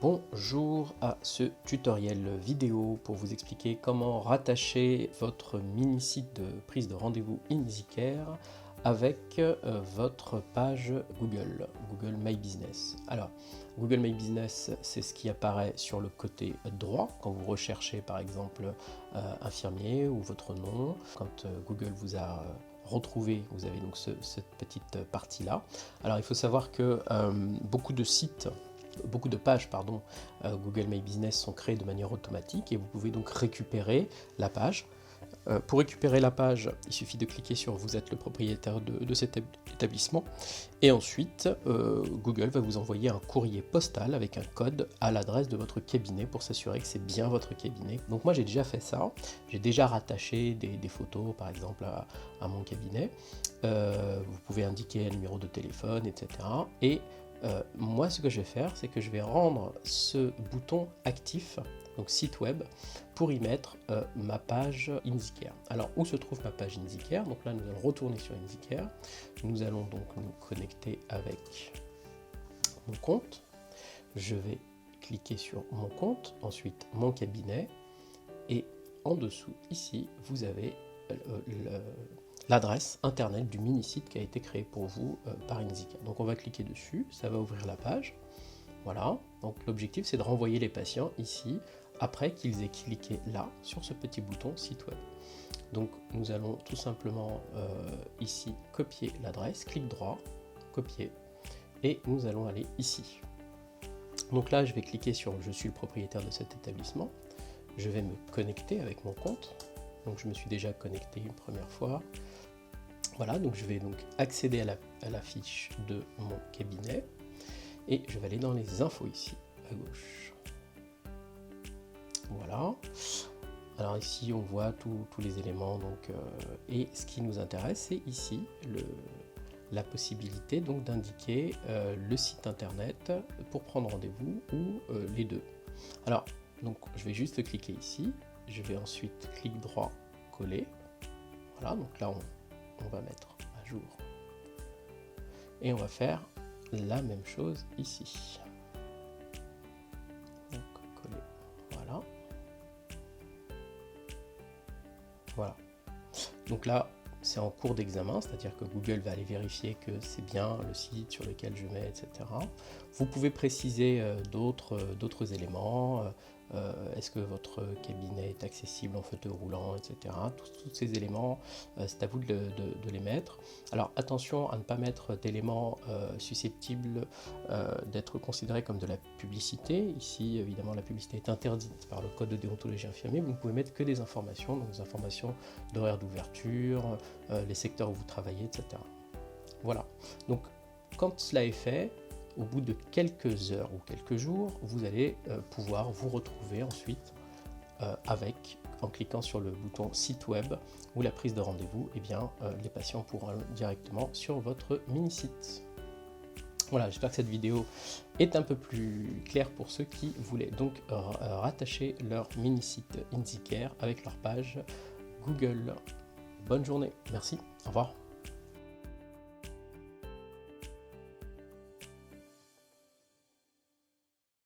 Bonjour à ce tutoriel vidéo pour vous expliquer comment rattacher votre mini-site de prise de rendez-vous InZyCare avec votre page Google My Business. Alors, Google My Business, c'est ce qui apparaît sur le côté droit quand vous recherchez par exemple infirmier ou votre nom. Quand Google vous a retrouvé, vous avez donc cette petite partie-là. Alors, il faut savoir que beaucoup de pages Google My Business sont créées de manière automatique et vous pouvez donc récupérer la page. Pour récupérer la page, il suffit de cliquer sur vous êtes le propriétaire de cet établissement et ensuite Google va vous envoyer un courrier postal avec un code à l'adresse de votre cabinet pour s'assurer que c'est bien votre cabinet. Donc moi j'ai déjà fait ça, j'ai déjà rattaché des photos par exemple à mon cabinet. Vous pouvez indiquer un numéro de téléphone, etc. Et moi ce que je vais faire, c'est que je vais rendre ce bouton actif, donc site web, pour y mettre ma page InZyCare. Alors où se trouve ma page InZyCare? Donc là nous allons retourner sur InZyCare, nous allons donc nous connecter avec mon compte, je vais cliquer sur mon compte, ensuite mon cabinet, et en dessous ici vous avez l'adresse internet du mini-site qui a été créé pour vous par InZyCare. Donc on va cliquer dessus, ça va ouvrir la page. Voilà, donc l'objectif c'est de renvoyer les patients ici après qu'ils aient cliqué là sur ce petit bouton site web. Donc nous allons tout simplement ici copier l'adresse, clic droit, copier, et nous allons aller ici. Donc là je vais cliquer sur je suis le propriétaire de cet établissement, je vais me connecter avec mon compte, donc je me suis déjà connecté une première fois. Voilà, donc je vais donc accéder à la fiche de mon cabinet et je vais aller dans les infos ici à gauche. Voilà, alors ici on voit tous les éléments, donc, et ce qui nous intéresse c'est ici la possibilité donc d'indiquer le site internet pour prendre rendez-vous ou les deux. Alors donc je vais juste cliquer ici, je vais ensuite clic droit coller, voilà, donc là on va mettre à jour et on va faire la même chose ici. Donc coller, voilà. Voilà. Donc là, c'est en cours d'examen, c'est-à-dire que Google va aller vérifier que c'est bien le site sur lequel je mets, etc. Vous pouvez préciser d'autres éléments. Est-ce que votre cabinet est accessible en fauteuil roulant, etc. Tous ces éléments, c'est à vous de les mettre. Alors attention à ne pas mettre d'éléments susceptibles d'être considérés comme de la publicité. Ici, évidemment, la publicité est interdite par le code de déontologie infirmier. Vous ne pouvez mettre que des informations, donc des informations d'horaire d'ouverture, les secteurs où vous travaillez, etc. Voilà. Donc, quand cela est fait, au bout de quelques heures ou quelques jours, vous allez pouvoir vous retrouver ensuite en cliquant sur le bouton site web ou la prise de rendez-vous, et bien les patients pourront aller directement sur votre mini-site. Voilà, j'espère que cette vidéo est un peu plus claire pour ceux qui voulaient donc rattacher leur mini-site InZyCare avec leur page Google. Bonne journée, merci, au revoir.